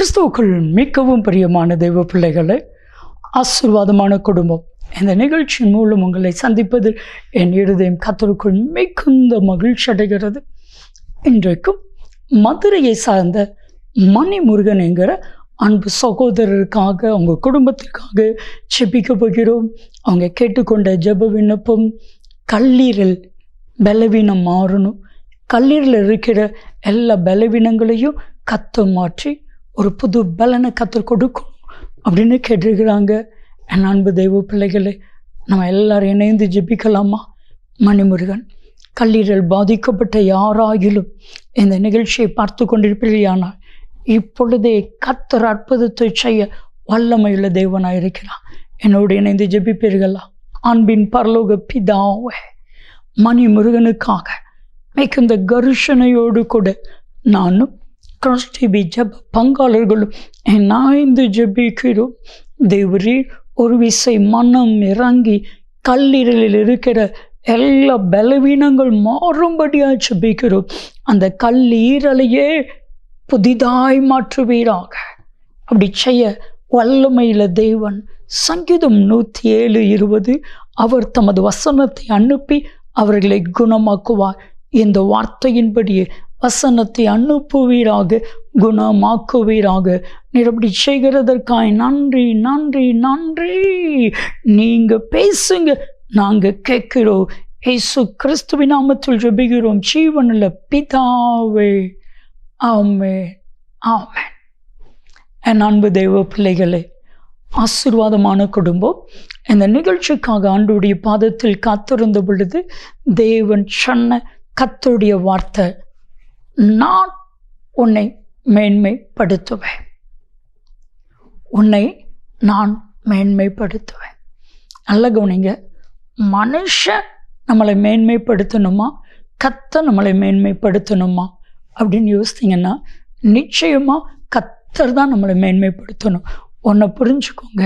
கிறிஸ்துவுக்குள் மிகவும் பிரியமான தெய்வ பிள்ளைகளை, ஆசீர்வாதமான குடும்பம், இந்த நிகழ்ச்சியின் மூலம் உங்களை சந்திப்பதில் என் இருதயம் கர்த்தருக்குள் மிகுந்த மகிழ்ச்சி அடைகிறது. இன்றைக்கும் மதுரையை சார்ந்த மணிமுருகன் என்கிற அன்பு சகோதரருக்காக, அவங்க குடும்பத்திற்காக ஜெபிக்க போகிறோம். அவங்க கேட்டுக்கொண்ட ஜெப விண்ணப்பம், கல்லீரல் பலவீனம் மாறணும், கல்லீரல் இருக்கிற எல்லா பலவீனங்களையும் கத்த மாற்றி ஒரு புது பலனை கத்தர் கொடுக்கணும் அப்படின்னு கேட்டிருக்கிறாங்க. என் அன்பு தெய்வ பிள்ளைகளை, நம்ம எல்லாரும் இணைந்து ஜெபிக்கலாமா? மணிமுருகன், கல்லீரல் பாதிக்கப்பட்ட யாராகிலும் இந்த நிகழ்ச்சியை பார்த்து கொண்டிருப்பீர்களானால் இப்பொழுதே கத்தர் அற்புதத்தை செய்ய வல்லமையுள்ள தேவனாக இருக்கிறார். என்னோடு இணைந்து ஜெபிப்பீர்களா? அன்பின் பரலோக பிதாவே, மணிமுருகனுக்காக மிகுந்த கருஷனையோடு கூட நானும் கிராஸ் டிவி ஜெப பங்காளர்களும் இணைந்து ஜெபிக்கிறோம். தேவரீர் ஒரு விசை மனம் இறங்கி கல்லீரலில் இருக்கிற எல்லா பலவீனங்கள் மாறும்படியாக ஜெபிக்கிறோம். அந்த கல்லீரலையே புதிதாய் மாற்றுவீராக. அப்படி செய்ய வல்லமையில தேவன். சங்கீதம் 107:20, அவர் தமது வசனத்தை அனுப்பி அவர்களை குணமாக்குவார். இந்த வார்த்தையின்படியே வசனத்தை அனுப்புவீராக, குணமாக்குவீராக. நீர் அப்படி செய்கிறதற்காய் நன்றி நன்றி நன்றி. நீங்க பேசுங்க, நாங்க கேட்கிறோம். இயேசு கிறிஸ்துவின் நாமத்தில் ஜெபிக்கிறோம் ஜீவனுள்ள பிதாவே, ஆமென் ஆமென். என் அன்பு தெய்வ பிள்ளைகளே, ஆசீர்வாதமான குடும்பம், இந்த நிகழ்ச்சிக்காக ஆண்டவருடைய பாதத்தில் காத்திருந்த பொழுது தேவன் சொன்ன கர்த்தருடைய வார்த்தை, நான் உன்னை மேன்மைப்படுத்துவேன், உன்னை நான் மேன்மைப்படுத்துவேன். நல்ல கவனிங்க, மனுஷன் நம்மளை மேன்மைப்படுத்தணுமா, கர்த்தர் நம்மளை மேன்மைப்படுத்தணுமா அப்படின்னு யோசித்தீங்கன்னா நிச்சயமாக கர்த்தர் தான் நம்மளை மேன்மைப்படுத்தணும். ஒன்றை புரிஞ்சுக்கோங்க,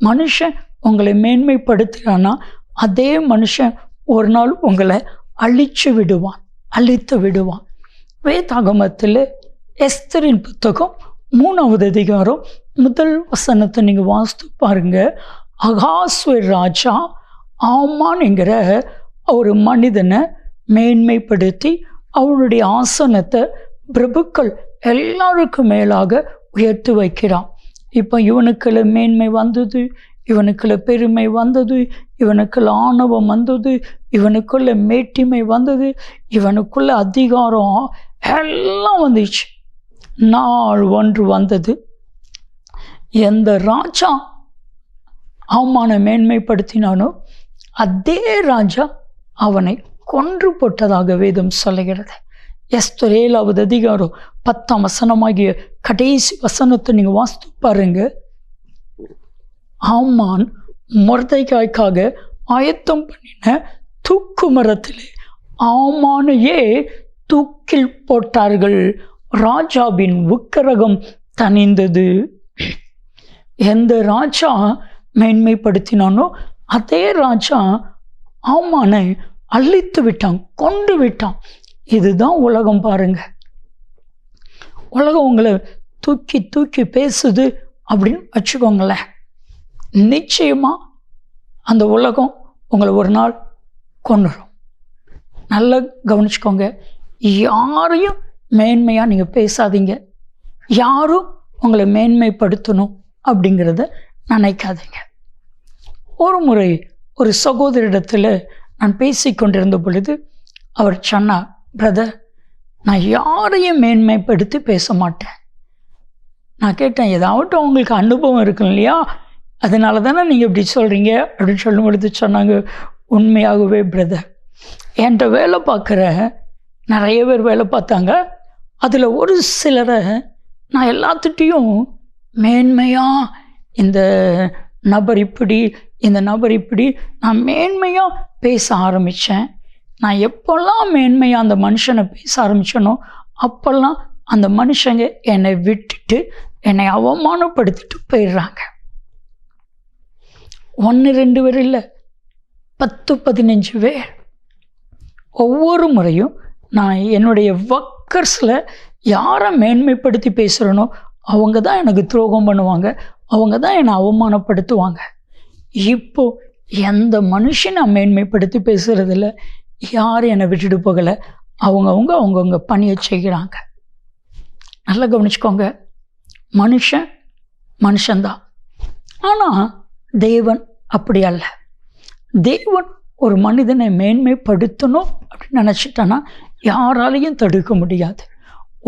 மனுஷன் உங்களை மேன்மைப்படுத்துகிறான்னா அதே மனுஷன் ஒரு நாள் உங்களை அழித்து விடுவான். வேதாகமத்தில் எஸ்தரின் புத்தகம் 3வது அதிகாரம் 1 வசனத்தை நீங்கள் வாசித்து பாருங்க. அகாஸ்வேர் ராஜா ஆமான் என்கிற ஒரு மனிதனை மேன்மைப்படுத்தி அவனுடைய ஆசனத்தை பிரபுக்கள் எல்லாருக்கும் மேலாக உயர்த்தி வைக்கிறான். இப்போ இவனுக்குள்ள மேன்மை வந்தது, இவனுக்குள்ள பெருமை வந்தது, இவனுக்குள்ள ஆணவம் வந்தது, இவனுக்குள்ள மேட்டிமை வந்தது, இவனுக்குள்ள அதிகாரம் எல்லாம் வந்துச்சு. நாள் ஒன்று வந்தது, எந்த ராஜா ஆமான மேன்மைப்படுத்தினானோ அதே ராஜா அவனை கொன்று போட்டதாக வேதம் சொல்லுகிறது. எஸ்தர் 7வது அதிகாரம் 10ஆம் வசனமாகிய கடைசி வசனத்தை நீங்கள் வாசித்து பாருங்க. ஆமான் மொர்தெகாய்க்காக ஆயத்தம் பண்ணின தூக்கு மரத்திலே ஆமானையே தூக்கில் போட்டார்கள். ராஜாவின் உக்கிரகம் தணிந்தது. எந்த ராஜா மேன்மைப்படுத்தினானோ அதே ராஜா ஆமானை அழித்து விட்டான், கொண்டு விட்டான். இதுதான் உலகம். பாருங்க, உலகம் உங்களை தூக்கி தூக்கி பேசுது அப்படின்னு வச்சுக்கோங்களேன். நிச்சயமா அந்த உலகம் உங்களை ஒரு நாள் கொண்டுடும். நல்லா கவனிச்சுக்கோங்க, யாரையும் மேன்மையாக நீங்கள் பேசாதீங்க, யாரும் உங்களை மேன்மைப்படுத்தணும் அப்படிங்கிறத நினைக்காதீங்க. ஒரு முறை ஒரு சகோதரிடத்தில் நான் பேசிக்கொண்டிருந்த பொழுது அவர் சொன்னார், பிரதர், நான் யாரையும் மேன்மைப்படுத்தி பேச மாட்டேன். நான் கேட்டேன், ஏதாவது உங்களுக்கு அனுபவம் இருக்கும் இல்லையா, அதனால தானே நீங்கள் இப்படி சொல்கிறீங்க அப்படின்னு சொல்லும் பொழுது சொன்னாங்க, உண்மையாகவே பிரதர், என்கிட்ட வேலை பார்க்குற நிறைய பேர் வேலை பார்த்தாங்க, அதில் ஒரு சிலரை நான் எல்லாத்துட்டையும் மேன்மையாக இந்த நபர் இப்படி, இந்த நபர் இப்படி, நான் மேன்மையாக பேச ஆரம்பித்தேன். நான் எப்போல்லாம் மேன்மையாக அந்த மனுஷனை பேச ஆரம்பித்தனோ அப்போல்லாம் அந்த மனுஷங்க என்னை விட்டுட்டு என்னை அவமானப்படுத்திட்டு போயிடுறாங்க. 1-2 பேர் இல்லை, 10-15 பேர். ஒவ்வொரு முறையும் நான் என்னுடைய ஒர்க்கர்ஸில் யாரை மேன்மைப்படுத்தி பேசுகிறனோ அவங்க தான் எனக்கு துரோகம் பண்ணுவாங்க, அவங்க தான் என்னை அவமானப்படுத்துவாங்க. இப்போ எந்த மனுஷன் நான் மேன்மைப்படுத்தி பேசுகிறதில்ல, யாரும் என்னை விட்டுட்டு போகலை. அவங்கவுங்க பணியை செய்கிறாங்க. நல்லா கவனிச்சுக்கோங்க, மனுஷன்தான். ஆனால் தேவன் அப்படி அல்ல. தேவன் ஒரு மனிதனை மேன்மைப்படுத்தணும் அப்படின்னு நினச்சிட்டான்னா யாராலையும் தடுக்க முடியாது.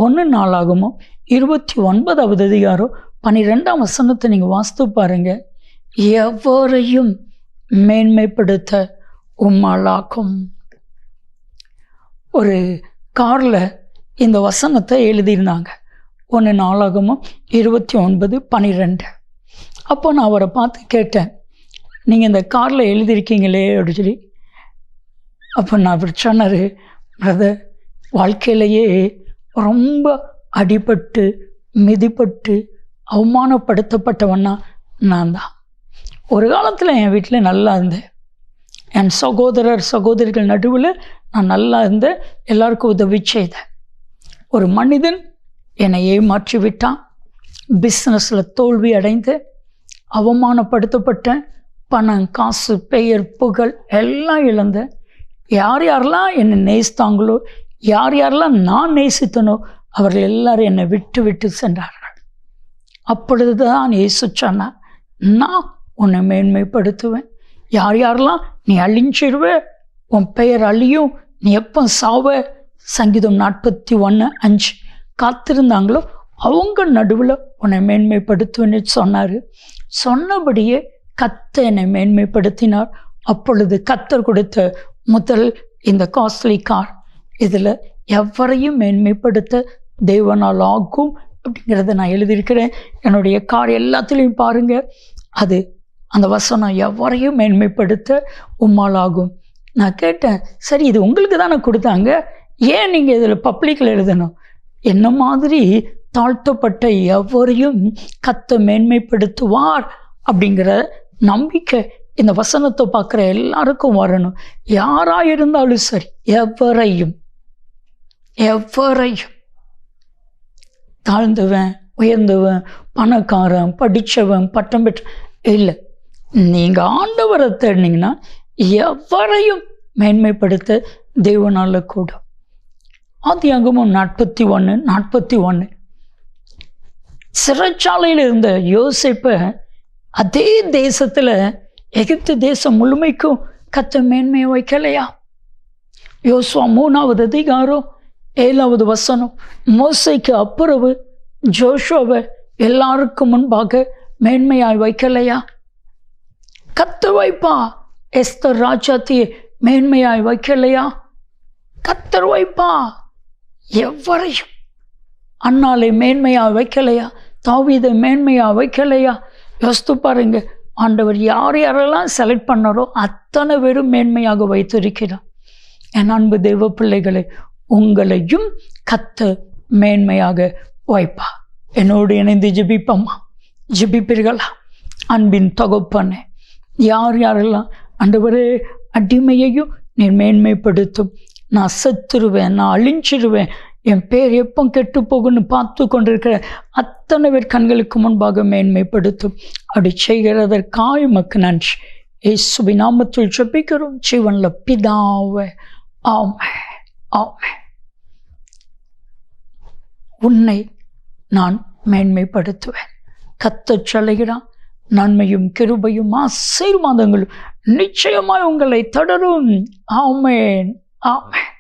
1 நாளாகமோ 29வது அதிகாரம் 12ஆம் வசனத்தை நீங்கள் வாசித்து பாருங்க. எவரையும் மேன்மைப்படுத்த உம்மாலாக்கும். ஒரு காரில் இந்த வசனத்தை எழுதியிருந்தாங்க. 1 நாளாகமோ 29:12. அப்போ நான் அவரை பார்த்து கேட்டேன், நீங்கள் இந்த காரில் எழுதியிருக்கீங்களே அப்படின்னு சொல்லி. அப்போ நான் அப்படி சொன்னார், பிரதர், வாழ்க்கையிலேயே ரொம்ப அடிபட்டு மிதிப்பட்டு அவமானப்படுத்தப்பட்டவன்னா நான் தான். ஒரு காலத்தில் என் வீட்டில் நல்லா இருந்தேன். என் சகோதரிகள் நடுவில் நான் நல்லா இருந்தேன். எல்லாருக்கும் உதவி செய்தேன். ஒரு மனிதன் என்னை ஏமாற்றி விட்டான். பிஸ்னஸில் தோல்வி அடைந்து அவமானப்படுத்தப்பட்டேன். பணம், காசு, பெயர், புகழ் எல்லாம் இழந்தேன். யார் யாரெல்லாம் என்னை நேசித்தாங்களோ, யார் யாரெல்லாம் நான் நேசித்தனோ, அவர்கள் எல்லாரும் என்னை விட்டு சென்றார்கள். அப்பொழுது தான் இயேசு சொன்னார், நான் உன்னை மேன்மைப்படுத்துவேன். யார் யாரெல்லாம் நீ அழிஞ்சிருவே, உன் பெயர் அழியும், நீ எப்போ சாவ, சங்கீதம் 41:5 காத்திருந்தாங்களோ அவங்க நடுவில் உன்னை மேன்மைப்படுத்துவேன்னு சொன்னார். சொன்னபடியே கர்த்தர் என்னை மேன்மைப்படுத்தினார். அப்பொழுது கர்த்தர் கொடுத்த முதல் இந்த காஸ்ட்லி கார், இதில் எவரையும் மேன்மைப்படுத்த தேவனால் ஆகும் அப்படிங்கிறத நான் எழுதியிருக்கிறேன். என்னுடைய கார் எல்லாத்துலேயும் பாருங்கள், அது அந்த வசனம் எவரையும் மேன்மைப்படுத்த உம்மால் ஆகும். நான் கேட்டேன், சரி இது உங்களுக்கு தானே கொடுத்தாங்க, ஏன் நீங்கள் இதில் பப்ளிக்கில் எழுதணும்? என்ன மாதிரி தாழ்த்தப்பட்ட எவரையும் கர்த்தர் மேன்மைப்படுத்துவார் அப்படிங்கிற நம்பிக்கை இந்த வசனத்தை பார்க்குற எல்லாருக்கும் வரணும். யாராக இருந்தாலும் சரி, எவரையும் தாழ்ந்தவன் உயர்ந்தவன், பணக்காரன், படித்தவன், பட்டம் பெற்ற இல்லை, நீங்கள் ஆண்டவரை தேடினீங்கன்னா எவரையும் மேன்மைப்படுத்த தேவனால கூடும். ஆதியாகமம் 41:41. சிறைச்சாலையில் இருந்த யோசேப்பை அதே தேசத்தில், எகிப்து தேசம் முழுமைக்கும் கர்த்தர் மேன்மையை வைக்கலையா? யோசுவா 3வது அதிகாரம் 7வது வசனம், மோசேக்கு அப்புறவு ஜோஷுவை எல்லாருக்கும் முன்பாக மேன்மையாய் வைக்கலையா? கர்த்தர் வைப்பா. எஸ்தர் ராஜாத்தியை மேன்மையாய் வைக்கலையா? கர்த்தர் வைப்பா. எவரையும் அன்னாலை மேன்மையாக வைக்கலையா? தாவீதை மேன்மையாக வைக்கலையா? யோசித்து பாருங்க, ஆண்டவர் யார் யாரெல்லாம் செலக்ட் பண்ணாரோ அத்தனை பேரும் மேன்மையாக வைத்திருக்கிறார். என் அன்பு தெய்வ பிள்ளைகளை, உங்களையும் கர்த்தர் மேன்மையாக வைப்பா. என்னோடு இணைந்து ஜெபிப்போமா? ஜெபிப்பீர்களா? அன்பின் தகப்பனே, யார் யாரெல்லாம் ஆண்டவரே அடிமையையும் நீ மேன்மைப்படுத்தும், நான் செத்துருவேன், நான் அழிஞ்சிருவேன், என் பேர் எப்போ கெட்டு போகுன்னு பார்த்து கொண்டிருக்கிற அத்தனை பேர் கண்களுக்கு முன்பாக மேன்மைப்படுத்தும். அப்படி செய்கிறதற்காக உமக்கு நன்றி. இயேசுவின் நாமத்தில் ஜெபிக்கிறோம் ஜீவன்ல பிதாவே, ஆமென், ஆமென். உன்னை நான் மேன்மைப்படுத்துவேன். கர்த்தர் சொல்லுகிறான், நன்மையும் கிருபையும் ஆசீர்வாதங்களும் நிச்சயமாய் உங்களை தொடரும். ஆமென், ஆமென்.